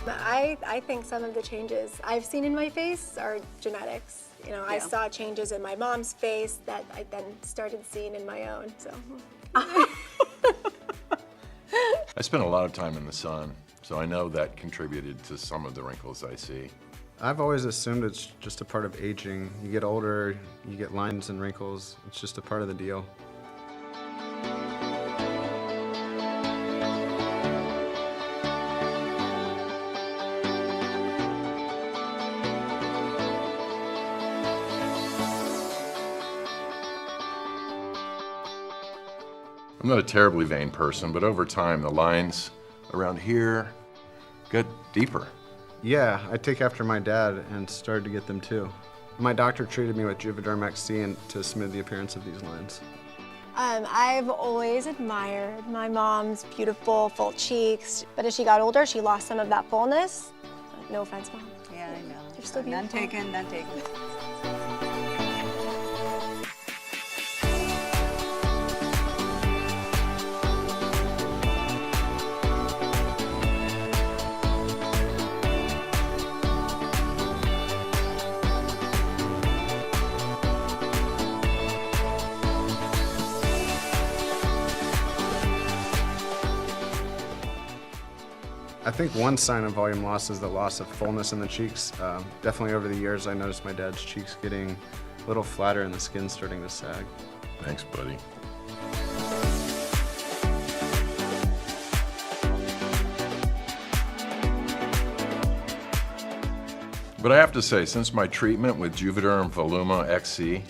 I think some of the changes I've seen in my face are genetics. You know, I saw changes in my mom's face that I then started seeing in my own, so. I spent a lot of time in the sun, so I know that contributed to some of the wrinkles I see. I've always assumed it's just a part of aging. You get older, you get lines and wrinkles. It's just a part of the deal. I'm not a terribly vain person, but over time, the lines around here get deeper. Yeah, I take after my dad and started to get them too. My doctor treated me with Juvederm XC and to smooth the appearance of these lines. I've always admired my mom's beautiful, full cheeks, but as she got older, she lost some of that fullness. No offense, Mom. Yeah, I know. You're still beautiful. None taken, none taken. I think one sign of volume loss is the loss of fullness in the cheeks. Definitely over the years, I noticed my dad's cheeks getting a little flatter and the skin starting to sag. Thanks, buddy. But I have to say, since my treatment with Juvederm Voluma XC,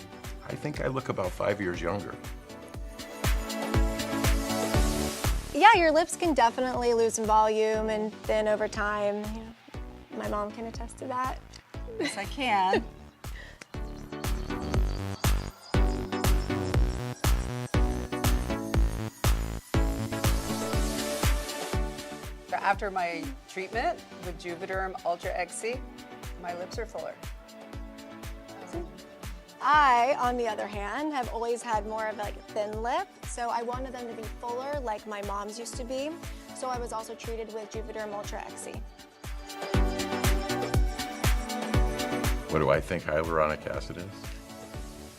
I think I look about 5 years younger. Yeah, your lips can definitely lose some volume and thin over time. You know, my mom can attest to that. Yes, I can. After my treatment with Juvederm Ultra XC, my lips are fuller. I, on the other hand, have always had more of like a thin lip, so I wanted them to be fuller like my mom's used to be. So I was also treated with Juvederm Ultra XC. What do I think hyaluronic acid is?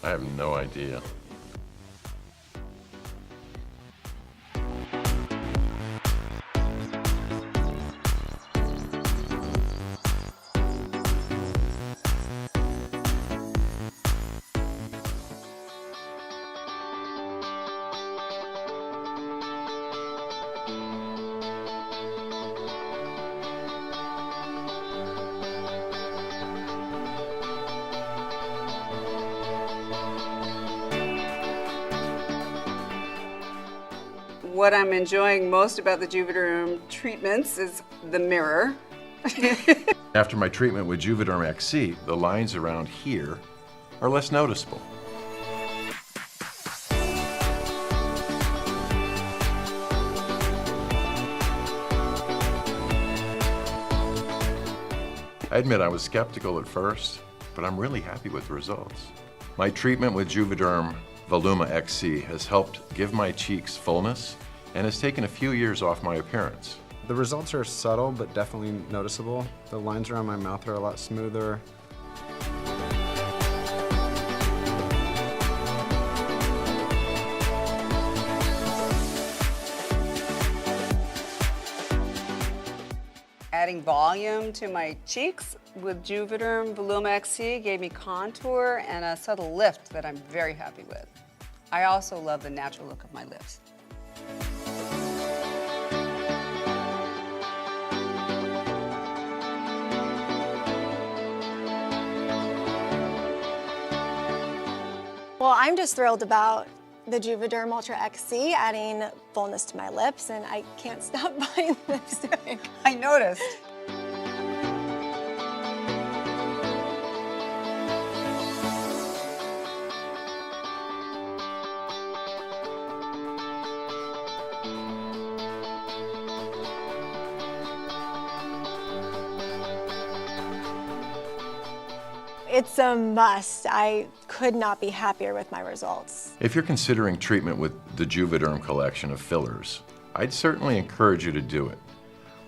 I have no idea. What I'm enjoying most about the Juvederm treatments is the mirror. After my treatment with Juvederm XC, the lines around here are less noticeable. I admit I was skeptical at first, but I'm really happy with the results. My treatment with Juvederm Voluma XC has helped give my cheeks fullness and has taken a few years off my appearance. The results are subtle but definitely noticeable. The lines around my mouth are a lot smoother. Adding volume to my cheeks with Juvederm Voluma XC gave me contour and a subtle lift that I'm very happy with. I also love the natural look of my lips. Well, I'm just thrilled about the Juvederm Ultra XC adding fullness to my lips, and I can't stop buying lipstick. I noticed. It's a must. I could not be happier with my results. If you're considering treatment with the Juvederm collection of fillers, I'd certainly encourage you to do it.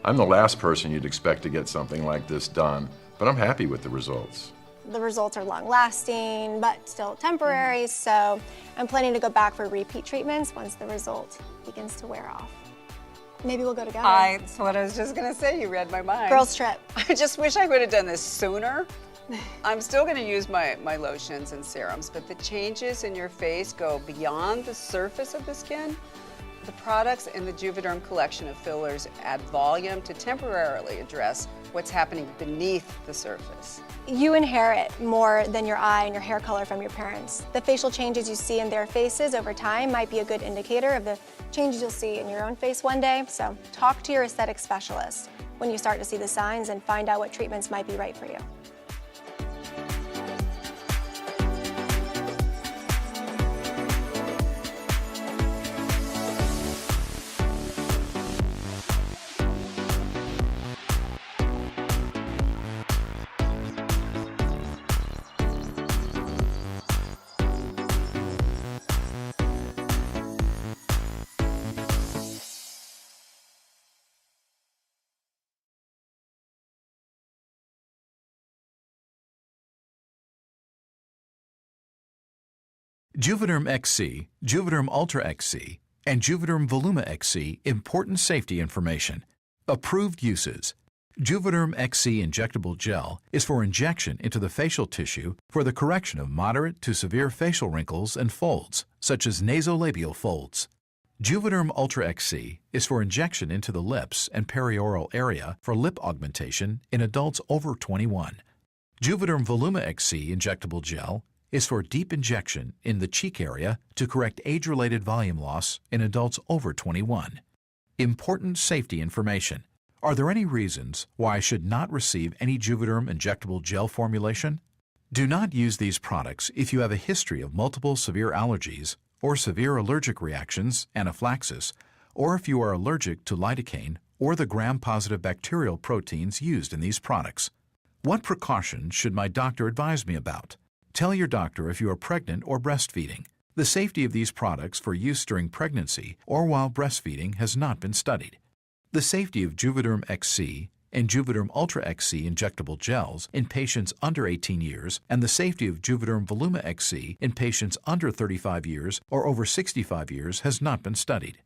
I'm the last person you'd expect to get something like this done, but I'm happy with the results. The results are long-lasting, but still temporary, so I'm planning to go back for repeat treatments once the result begins to wear off. Maybe we'll go together. That's what I was just gonna say, you read my mind. Girls trip. I just wish I would have done this sooner. I'm still gonna use my lotions and serums, but the changes in your face go beyond the surface of the skin. The products in the Juvederm collection of fillers add volume to temporarily address what's happening beneath the surface. You inherit more than your eye and your hair color from your parents. The facial changes you see in their faces over time might be a good indicator of the changes you'll see in your own face one day. So talk to your aesthetic specialist when you start to see the signs and find out what treatments might be right for you. Juvederm XC, Juvederm Ultra XC, and Juvederm Voluma XC important safety information. Approved uses. Juvederm XC injectable gel is for injection into the facial tissue for the correction of moderate to severe facial wrinkles and folds, such as nasolabial folds. Juvederm Ultra XC is for injection into the lips and perioral area for lip augmentation in adults over 21. Juvederm Voluma XC injectable gel is for deep injection in the cheek area to correct age-related volume loss in adults over 21. Important safety information. Are there any reasons why I should not receive any Juvederm injectable gel formulation? Do not use these products if you have a history of multiple severe allergies or severe allergic reactions, anaphylaxis, or if you are allergic to lidocaine or the gram-positive bacterial proteins used in these products. What precautions should my doctor advise me about? Tell your doctor if you are pregnant or breastfeeding. The safety of these products for use during pregnancy or while breastfeeding has not been studied. The safety of Juvederm XC and Juvederm Ultra XC injectable gels in patients under 18 years and the safety of Juvederm Voluma XC in patients under 35 years or over 65 years has not been studied.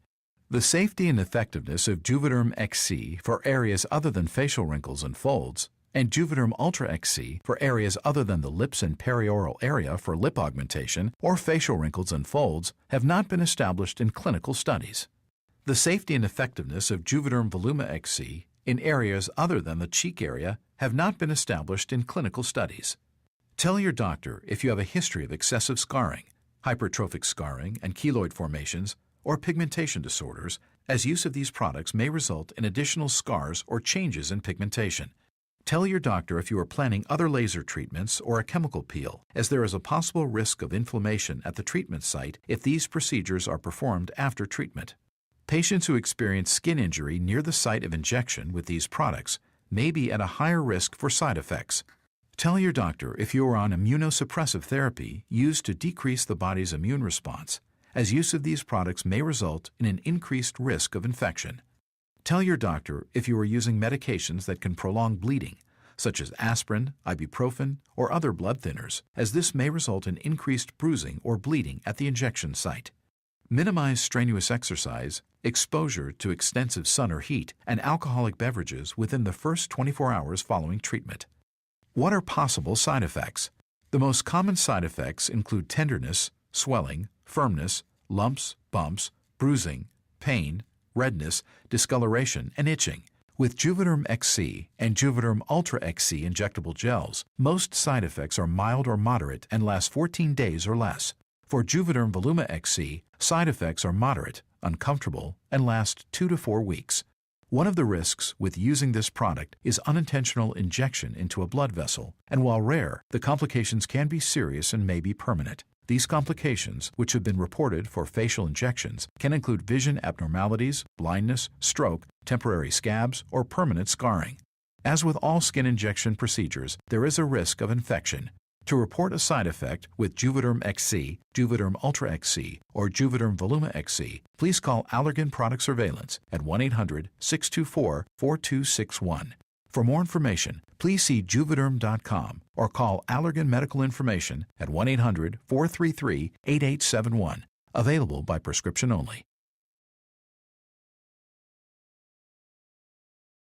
The safety and effectiveness of Juvederm XC for areas other than facial wrinkles and folds and Juvederm Ultra XC for areas other than the lips and perioral area for lip augmentation or facial wrinkles and folds have not been established in clinical studies. The safety and effectiveness of Juvederm Voluma XC in areas other than the cheek area have not been established in clinical studies. Tell your doctor if you have a history of excessive scarring, hypertrophic scarring and keloid formations, or pigmentation disorders, as use of these products may result in additional scars or changes in pigmentation. Tell your doctor if you are planning other laser treatments or a chemical peel, as there is a possible risk of inflammation at the treatment site if these procedures are performed after treatment. Patients who experience skin injury near the site of injection with these products may be at a higher risk for side effects. Tell your doctor if you are on immunosuppressive therapy used to decrease the body's immune response, as use of these products may result in an increased risk of infection. Tell your doctor if you are using medications that can prolong bleeding, such as aspirin, ibuprofen, or other blood thinners, as this may result in increased bruising or bleeding at the injection site. Minimize strenuous exercise, exposure to extensive sun or heat, and alcoholic beverages within the first 24 hours following treatment. What are possible side effects? The most common side effects include tenderness, swelling, firmness, lumps, bumps, bruising, pain, redness, discoloration, and itching. With Juvederm XC and Juvederm Ultra XC injectable gels, most side effects are mild or moderate and last 14 days or less. For Juvederm Voluma XC, side effects are moderate, uncomfortable, and last 2 to 4 weeks. One of the risks with using this product is unintentional injection into a blood vessel, and while rare, the complications can be serious and may be permanent. These complications, which have been reported for facial injections, can include vision abnormalities, blindness, stroke, temporary scabs, or permanent scarring. As with all skin injection procedures, there is a risk of infection. To report a side effect with Juvederm XC, Juvederm Ultra XC, or Juvederm Voluma XC, please call Allergan Product Surveillance at 1-800-624-4261. For more information, please see Juvederm.com or call Allergan Medical Information at 1-800-433-8871. Available by prescription only.